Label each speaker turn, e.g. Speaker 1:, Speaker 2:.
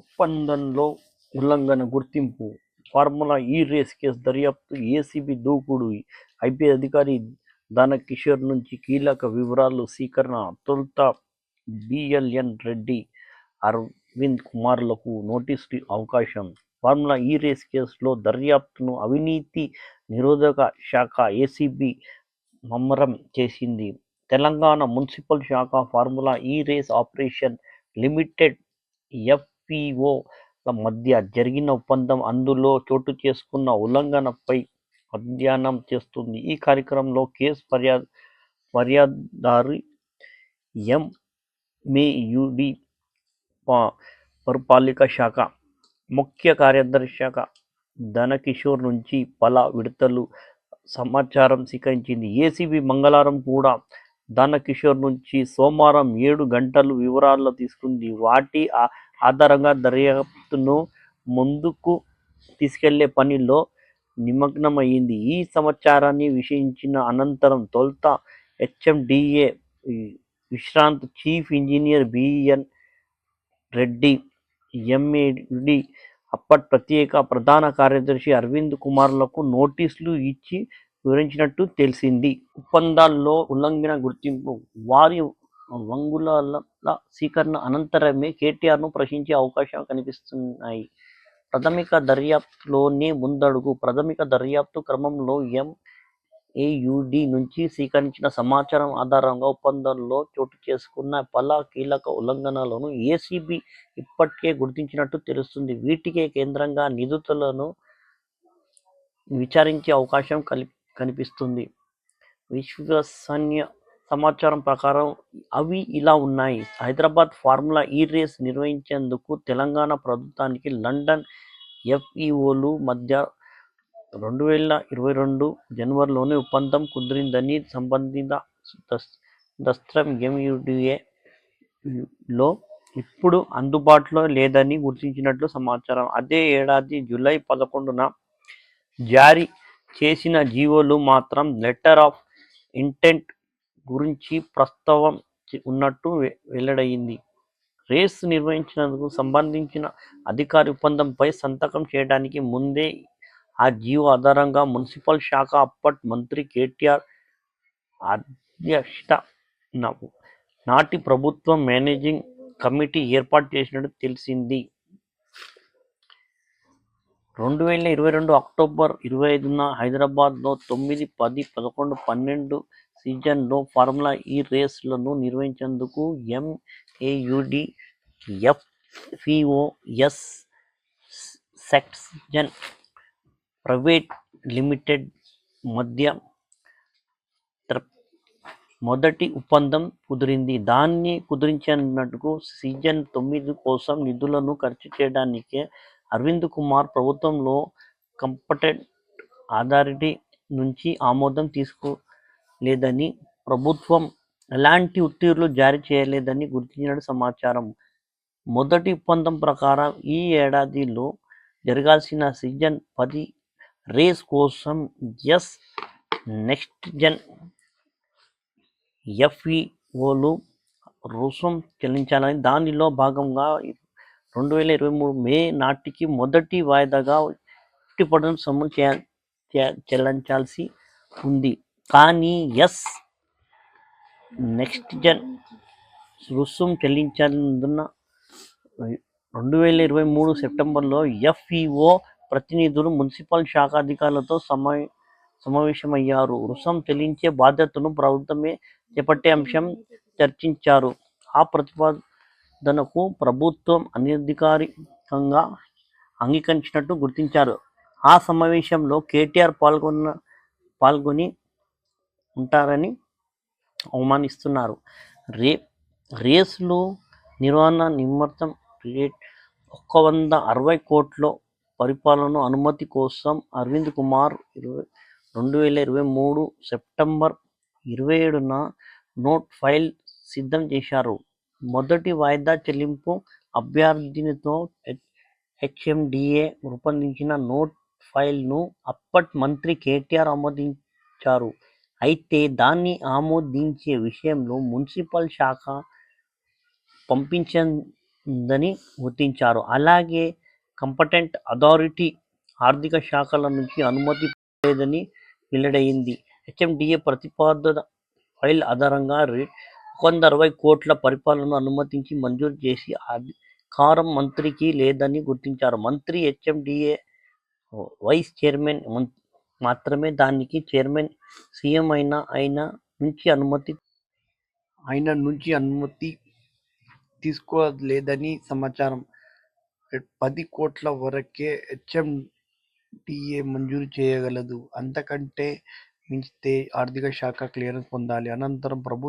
Speaker 1: ఒప్పందంలో ఉల్లంఘన గుర్తింపు, ఫార్ములా ఈ రేస్ కేసు దర్యాప్తు, ఏసీబీ దూకుడు, ఐపీఎస్ అధికారి దానకిషోర్ నుంచి కీలక వివరాలు సేకరణ, తొలుత బిఎల్ఎన్ రెడ్డి, అరవింద్ కుమార్లకు నోటీసు అవకాశం. ఫార్ములా ఈ రేస్ కేసులో దర్యాప్తును అవినీతి నిరోధక శాఖ ఏసీబీ ముమ్మరం చేసింది. తెలంగాణ మున్సిపల్ శాఖ ఫార్ములా ఈ రేస్ ఆపరేషన్ లిమిటెడ్ ఎఫ్పిఓల మధ్య జరిగిన ఒప్పందం, అందులో చోటు చేసుకున్న ఉల్లంఘనపై అధ్యయనం చేస్తుంది. ఈ కార్యక్రమంలో కేసు ఫిర్యాదుదారు ఎంఏయుడి పురపాలిక శాఖ ముఖ్య కార్యదర్శి దానకిషోర్ నుంచి పలు విడతలు సమాచారం సేకరించింది. ఏసీబీ మంగళవారం కూడా దానకిషోర్ నుంచి సోమవారం 7 గంటలు వివరాలు తీసుకుంది. వాటి ఆధారంగా దర్యాప్తును ముందుకు తీసుకెళ్లే పనిలో నిమగ్నమైంది. ఈ సమాచారాన్ని విశ్లేషించిన అనంతరం తొలుత హెచ్ఎండిఏ విశ్రాంత చీఫ్ ఇంజనీర్ బిఎన్ రెడ్డి, ఎంఏడి అప్పటి ప్రత్యేక ప్రధాన కార్యదర్శి అరవింద్ కుమార్లకు నోటీసులు ఇచ్చి వివరించినట్టు తెలిసింది. ఒప్పందాల్లో ఉల్లంఘన గుర్తింపు, వారి వాంగ్మూలాల సేకరణ అనంతరమే కేటీఆర్ను ప్రశ్నించే అవకాశాలు కనిపిస్తున్నాయి. ప్రాథమిక దర్యాప్తులోనే ముందడుగు. ప్రాథమిక దర్యాప్తు క్రమంలో ఎంఏయుడి నుంచి సేకరించిన సమాచారం ఆధారంగా ఒప్పందంలో చోటు చేసుకున్న పలు కీలక ఉల్లంఘనలను ఏసీబీ ఇప్పటికే గుర్తించినట్టు తెలుస్తుంది. వీటికి కేంద్రంగా నిందితులను విచారించే అవకాశం కనిపిస్తుంది. విశ్వసనీయ సమాచారం ప్రకారం అవి ఇలా ఉన్నాయి. హైదరాబాద్ ఫార్ములా ఈ రేస్ నిర్వహించేందుకు తెలంగాణ ప్రభుత్వానికి లండన్ ఎఫ్ఈఓలు మధ్య 2022 జనవరిలోనే ఒప్పందం కుదిరిందని, సంబంధిత దస్త్రం ఎంయుడిఏలో ఇప్పుడు అందుబాటులో లేదని గుర్తించినట్లు సమాచారం. అదే ఏడాది జూలై 11న జారీ చేసిన జీవోలో మాత్రం లెటర్ ఆఫ్ ఇంటెంట్ గురించి ప్రస్తావన ఉన్నట్టు వెల్లడైంది. రేసు నిర్వహించేందుకు సంబంధించిన అధికారి ఒప్పందంపై సంతకం చేయడానికి ముందే ఆ జీవో ఆధారంగా మున్సిపల్ శాఖ అప్పటి మంత్రి కేటీఆర్ అధ్యక్షతన నాటి ప్రభుత్వం మేనేజింగ్ కమిటీ ఏర్పాటు చేసినట్టు తెలిసింది. 2022 అక్టోబర్ 25న హైదరాబాద్లో 9, 10, 11, 12 సీజన్లో ఫార్ములా ఈ రేసులను నిర్వహించేందుకు ఎంఏయుడి, ఎఫ్పిఓఎస్, సెక్స్జన్ ప్రైవేట్ లిమిటెడ్ మధ్య మొదటి ఒప్పందం కుదిరింది. దాన్ని కుదించేందుకు సీజన్ 9 కోసం నిధులను ఖర్చు చేయడానికి అరవింద్ కుమార్ ప్రభుత్వంలో కాంపిటెంట్ అథారిటీ నుంచి ఆమోదం తీసుకోలేదని, ప్రభుత్వం ఎలాంటి ఉత్తర్వులు జారీ చేయలేదని గుర్తించినట్టు సమాచారం. మొదటి ఒప్పందం ప్రకారం ఈ ఏడాదిలో జరగాల్సిన సీజన్ 10 రేస్ కోసం నెక్స్ట్జెన్ ఎఫ్ఈఓలు రుసుం చెల్లించాలని, దానిలో భాగంగా 2023 మే నాటికి మొదటి వాయిదాగా 50% సొమ్ము చెల్లించాల్సి ఉంది. కానీ నెక్స్ట్జెన్ రుసుం చెల్లించనందున 2023 సెప్టెంబర్లో ఎఫ్ఈఓ ప్రతినిధులు మున్సిపల్ శాఖ అధికారులతో సమావేశమయ్యారు. రుసుం చెల్లించే బాధ్యతను ప్రభుత్వమే చేపట్టే అంశం చర్చించారు. ఆ ప్రతిపాదనకు ప్రభుత్వం అనధికారికంగా అంగీకరించినట్టు గుర్తించారు. ఆ సమావేశంలో కేటీఆర్ పాల్గొని ఉంటారని అనుమానిస్తున్నారు. రేసులు నిర్వహణ నిమిత్తం 160 కోట్ల పరిపాలన అనుమతి కోసం అరవింద్ కుమార్ 2023 సెప్టెంబర్ 27న నోట్ ఫైల్ సిద్ధం చేశారు. మొదటి వాయిదా చెల్లింపు అభ్యర్థనతో హెచ్ఎండిఏ రూపొందించిన నోట్ ఫైల్ను అప్పటి మంత్రి కేటీఆర్ ఆమోదించారు. అయితే దాన్ని ఆమోదించే విషయంలో మున్సిపల్ శాఖ పంపించిన ఉందని గుర్తించారు. అలాగే కంపటెంట్ అథారిటీ ఆర్థిక శాఖల నుంచి అనుమతి లేదని వెల్లడైంది. హెచ్ఎండిఏ ప్రతిపాదన ఫైల్ ఆధారంగా 160 కోట్ల పరిపాలనను అనుమతించి మంజూరు చేసి అధికారం మంత్రికి లేదని గుర్తించారు. మంత్రి హెచ్ఎండిఏ వైస్ చైర్మన్ మాత్రమే, దానికి చైర్మన్ సీఎం ఆయన నుంచి అనుమతి తీసుకోలేదని సమాచారం. 10 కోట్ల వరకే హెచ్ఎండిఏ మంజూరు చేయగలదు. అంతకంటే మించితే ఆర్థిక శాఖ క్లియరెన్స్ పొందాలి. అనంతరం ప్రభుత్వం